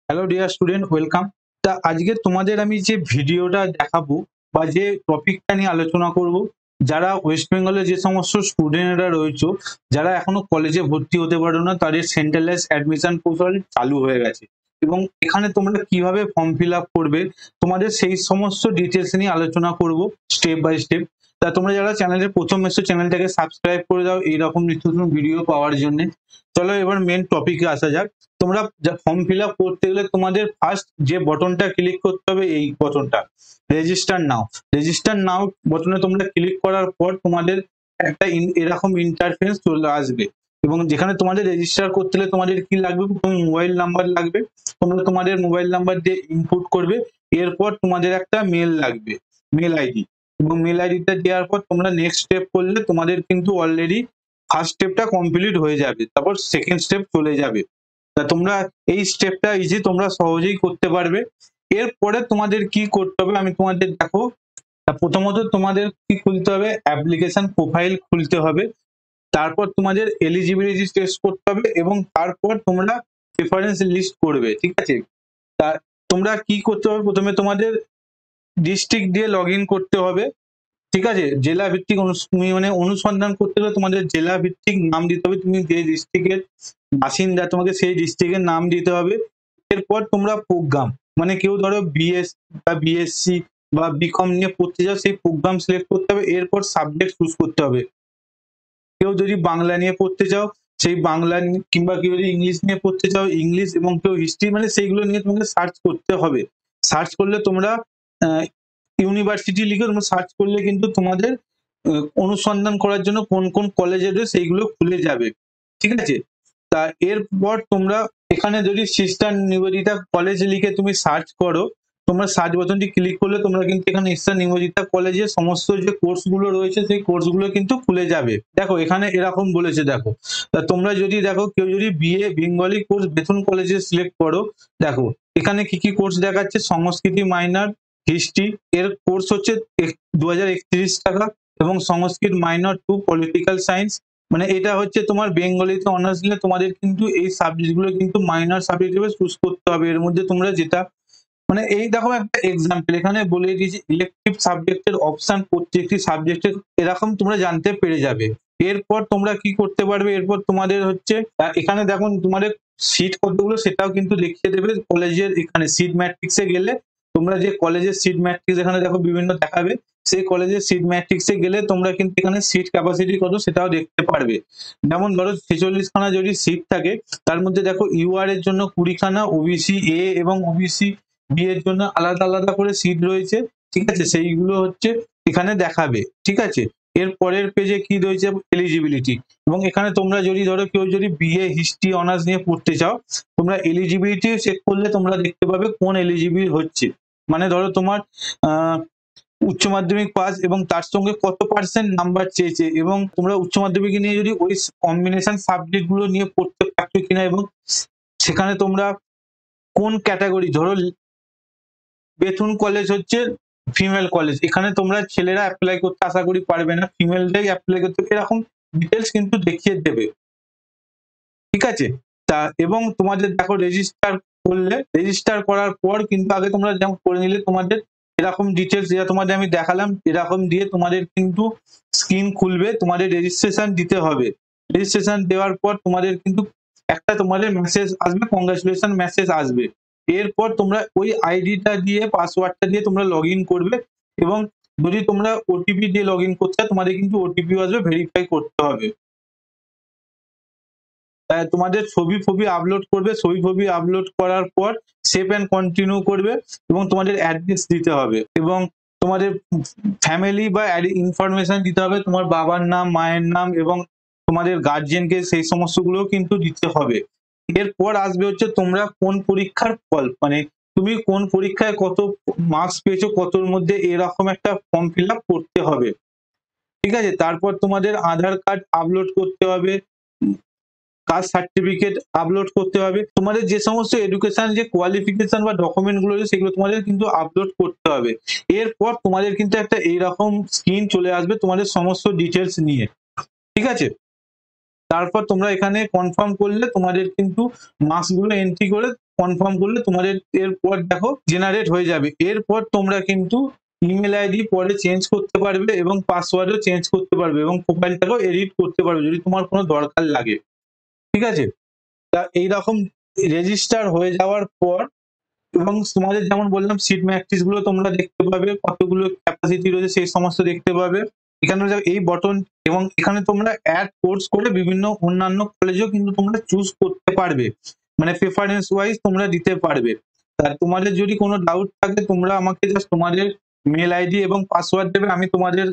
Hello dear student, welcome. তা আজকে তোমাদের আমি যে ভিডিওটা দেখাবো বা যে টপিকটা নিয়ে আলোচনা করব, যারা ওয়েস্ট বেঙ্গলে যে সমস্ত স্টুডেন্টরা রয়েছে, যারা এখনো কলেজে ভর্তি হতে পারো না, তাদের সেন্ট্রালাইজ অ্যাডমিশন পোর্টাল চালু হয়ে গেছে এবং এখানে তোমরা কিভাবে ফর্ম ফিল আপ করবে, তোমাদের সেই সমস্ত ডিটেলস নিয়ে আলোচনা করব স্টেপ বাই স্টেপ। তা তোমরা যারা চ্যানেলে প্রথম এসছো, চ্যানেলটাকে সাবস্ক্রাইব করে দাও এইরকম নিত্য নতুন ভিডিও পাওয়ার জন্য। চলো এবার মেন টপিকে আসা যাক। তোমরা ফর্ম ফিল আপ করতে গেলে তোমাদের ফার্স্ট যে বটনটা ক্লিক করতে হবে, এই বটনটা রেজিস্টার নাও। রেজিস্টার নাও বটনে তোমরা ক্লিক করার পর তোমাদের একটা এরকম ইন্টারফেস চলে আসবে এবং যেখানে তোমাদের রেজিস্টার করতে হলে তোমাদের কি লাগবে, প্রথমে মোবাইল নাম্বার লাগবে। তোমরা তোমাদের মোবাইল নাম্বার দিয়ে ইনপুট করবে। এরপর তোমাদের একটা মেল লাগবে, মেল আইডি, এবং মেল আইডিটা দেওয়ার পর তোমরা নেক্সট স্টেপ করলে তোমাদের কিন্তু অলরেডি ফার্স্ট স্টেপটা কমপ্লিট হয়ে যাবে, তারপর সেকেন্ড স্টেপ চলে যাবে। তা তোমরা এই স্টেপটা ইজি, তোমরা সহজেই করতে পারবে। এরপরে তোমাদের কি করতে হবে আমি তোমাদের দেখো। প্রথমত তোমাদের কি খুলতে হবে, অ্যাপ্লিকেশন প্রোফাইল খুলতে হবে। তারপর তোমাদের এলিজিবিলিটি টেস্ট করতে হবে এবং তারপর তোমরা প্রেফারেন্স লিস্ট করবে, ঠিক আছে। তা তোমরা কি করতে হবে, প্রথমে তোমাদের ডিস্ট্রিক্ট দিয়ে লগ ইন করতে হবে, ঠিক আছে। জেলা ভিত্তিক তুমি মানে অনুসন্ধান করতে হলে তোমাদের জেলা ভিত্তিক নাম দিতে হবে, তুমি যে ডিস্ট্রিক্টের বাসিন্দা তোমাকে সেই ডিস্ট্রিক্টের নাম দিতে হবে। এরপর তোমরা প্রোগ্রাম, মানে কেউ ধরো বিএস বা বিএসসি বা বিকম নিয়ে পড়তে যাও, সেই প্রোগ্রাম সিলেক্ট করতে হবে। এরপর সাবজেক্ট চুজ করতে হবে। কেউ যদি বাংলা নিয়ে পড়তে চাও সেই বাংলা, কিংবা কেউ যদি ইংলিশ নিয়ে পড়তে চাও ইংলিশ, এবং কেউ হিস্ট্রি, মানে সেইগুলো নিয়ে তোমাকে সার্চ করতে হবে। সার্চ করলে তোমরা ইউনিভার্সিটি লিখে তোমরা সার্চ করলে কিন্তু তোমাদের অনুসন্ধান করার জন্য কোন কোন কলেজে সেইগুলো খুলে যাবে, ঠিক আছে। তা এরপর তোমরা এখানে যদি সিস্টার নিবেদিতা কলেজ লিখে তুমি সার্চ করো, তোমরা সার্চ বাটনটি ক্লিক করলে তোমরা কিন্তু এখানে সিস্টার নিবেদিতা কলেজের সমস্ত যে কোর্সগুলো রয়েছে সেই কোর্সগুলো কিন্তু খুলে যাবে। দেখো এখানে এরকম বলেছে, দেখো। তা তোমরা যদি দেখো, কেউ যদি বিএ বেঙ্গলি কোর্স বেথুন কলেজে সিলেক্ট করো, দেখো এখানে কি কি কোর্স দেখাচ্ছে। সংস্কৃতি মাইনর, হিস্ট্রি এর কোর্স হচ্ছে 2031 টাকা, এবং সংস্কৃত মাইনর 2 পলিটিক্যাল সায়েন্স, মানে এটা হচ্ছে তোমার বেঙ্গলিতে অনার্স নিলে তোমাদের কিন্তু এই সাবজেক্টগুলো কিন্তু মাইনর সাবজেক্ট হিসেবে চুজ করতে হবে। এর মধ্যে তোমরা যেটা, মানে এই দেখো একটা এক্সাম্পল এখানে বলে দিয়েছি, ইলেকটিভ সাবজেক্টের অপশন প্রত্যেকটি সাবজেক্টের এরকম তোমরা জানতে পেরে যাবে। এরপর তোমরা কি করতে পারবে, এরপর তোমাদের হচ্ছে এখানে দেখো তোমাদের সিট কতগুলো সেটাও কিন্তু দেখিয়ে দেবে কলেজের। এখানে সিট ম্যাট্রিক্সে গেলে তোমরা যে কলেজের সিট ম্যাট্রিক্স এখানে দেখো বিভিন্ন দেখাবে, সেই কলেজের সিট ম্যাট্রিক্সে গেলে তোমরা কিন্তু এখানে সিট ক্যাপাসিটি কত সেটাও দেখতে পারবে। যেমন ধরো 46 খানা যদি সিট থাকে, তার মধ্যে দেখো ইউআর এর জন্য 20 খানা, ওবিসি এ এবং ওবিসি বি এর জন্য আলাদা আলাদা করে সিট রয়েছে, ঠিক আছে। সেইগুলো হচ্ছে এখানে দেখাবে, ঠিক আছে। এর পরের পেজে কি রয়েছে, এলিজিবিলিটি। এবং এখানে তোমরা যদি ধরো কেউ যদি বিএ হিস্ট্রি অনার্স নিয়ে পড়তে চাও, তোমরা এলিজিবিলিটি চেক করলে তোমরা দেখতে পাবে কোন এলিজিবল হচ্ছে। মানে ধরো তোমার উচ্চ মাধ্যমিক পাস এবং তার সঙ্গে কত পার্সেন্ট নাম্বার চেয়েছে, এবং তোমরা উচ্চ মাধ্যমিক নিয়ে যদি ওই কম্বিনেশন সাবজেক্ট গুলো নিয়ে পড়তে পারছো কিনা, এবং সেখানে তোমরা কোন ক্যাটাগরি, ধরো বেথুন কলেজ হচ্ছে ফিমেল কলেজ, এখানে তোমরা ছেলেরা অ্যাপ্লাই করতে আশা করি পারবে না, ফিমেলটাই অ্যাপ্লাই করতে, এরকম ডিটেলস কিন্তু দেখিয়ে দেবে, ঠিক আছে। তা এবং তোমাদের দেখো রেজিস্টার করলে, রেজিস্টার করার পর কিন্তু আগে তোমরা যেমন করে নিলে তোমাদের এরকম ডিটেলস যেটা তোমাদের আমি দেখালাম, এরকম দিয়ে তোমাদের কিন্তু স্ক্রিন খুলবে, তোমাদের রেজিস্ট্রেশন দিতে হবে। রেজিস্ট্রেশন দেওয়ার পর তোমাদের কিন্তু একটা তোমাদের মেসেজ আসবে, কংগ্রাচুলেশন মেসেজ আসবে। এরপর তোমরা ওই আইডিটা দিয়ে, পাসওয়ার্ডটা দিয়ে তোমরা লগ ইন করবে, এবং যদি তোমরা ওটিপি দিয়ে লগ ইন করতে চাও তোমাদের কিন্তু ওটিপিও আসবে, ভেরিফাই করতে হবে। তোমাদের ছবি ফবি আপলোড করবে, ছবি ফবি আপলোড করার পর সেভ অ্যান্ড কন্টিনিউ করবে, এবং তোমাদের অ্যাড্রেস দিতে হবে, এবং তোমাদের ফ্যামিলি বা ইনফরমেশন দিতে হবে, তোমার বাবার নাম, মায়ের নাম, এবং তোমাদের গার্জিয়ানকে সেই সমস্তগুলো কিন্তু দিতে হবে। এরপর আসবে হচ্ছে তোমরা কোন পরীক্ষার ফল, মানে তুমি কোন পরীক্ষায় কত মার্কস পেয়েছো, কতর মধ্যে, এরকম একটা ফর্ম ফিল আপ করতে হবে, ঠিক আছে। তারপর তোমাদের আধার কার্ড আপলোড করতে হবে, কাস্ট সার্টিফিকেট আপলোড করতে হবে, তোমাদের যে সমস্ত এডুকেশন যে কোয়ালিফিকেশন বা ডকুমেন্ট গুলো আছে সেগুলো তোমাদের কিন্তু আপলোড করতে হবে। এরপর তোমাদের কিন্তু একটা এইরকম স্ক্রিন চলে আসবে তোমাদের সমস্ত ডিটেলস নিয়ে, ঠিক আছে। তারপর তোমরা এখানে কনফার্ম করলে তোমাদের কিন্তু মার্কস গুলো এন্ট্রি করে কনফার্ম করলে তোমাদের এরপর দেখো জেনারেট হয়ে যাবে। এরপর তোমরা কিন্তু ইমেল আইডি পরে চেঞ্জ করতে পারবে এবং পাসওয়ার্ডও চেঞ্জ করতে পারবে এবং প্রোফাইলটাকেও এডিট করতে পারবে যদি তোমার কোনো দরকার লাগে। ঠিক আছে? তা এইরকম রেজিস্টার হয়ে যাওয়ার পর এবং তোমাদের যেমন বললাম সিট ম্যাট্রিক্স গুলো তোমরা দেখতে পাবে, কতগুলো ক্যাপাসিটি রয়েছে সেই সমস্ত দেখতে পাবে। এখানে এই বটন এবং এখানে তোমরা অ্যাড কোর্স করে বিভিন্ন অন্যান্য কলেজেও কিন্তু তোমরা চুজ করতে পারবে, মানে প্রেফারেন্স ওয়াইজ তোমরা দিতে পারবে। তা তোমাদের যদি কোনো ডাউট থাকে তোমরা আমাকে জাস্ট তোমাদের মেল আইডি এবং পাসওয়ার্ড দেবে, আমি তোমাদের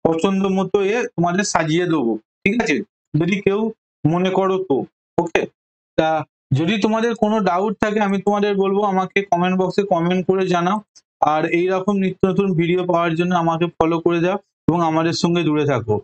পছন্দ মতো তোমাদের সাজিয়ে দেবো। ঠিক আছে? যদি কেউ মনে করো তো। ওকে? তা যদি তোমাদের কোনো ডাউট থাকে আমি তোমাদের বলবো আমাকে কমেন্ট বক্সে কমেন্ট করে জানাও। আর এইরকম নিত্য নতুন ভিডিও পাওয়ার জন্য আমাকে ফলো করে দাও এবং আমাদের সঙ্গে জুড়ে থাকো।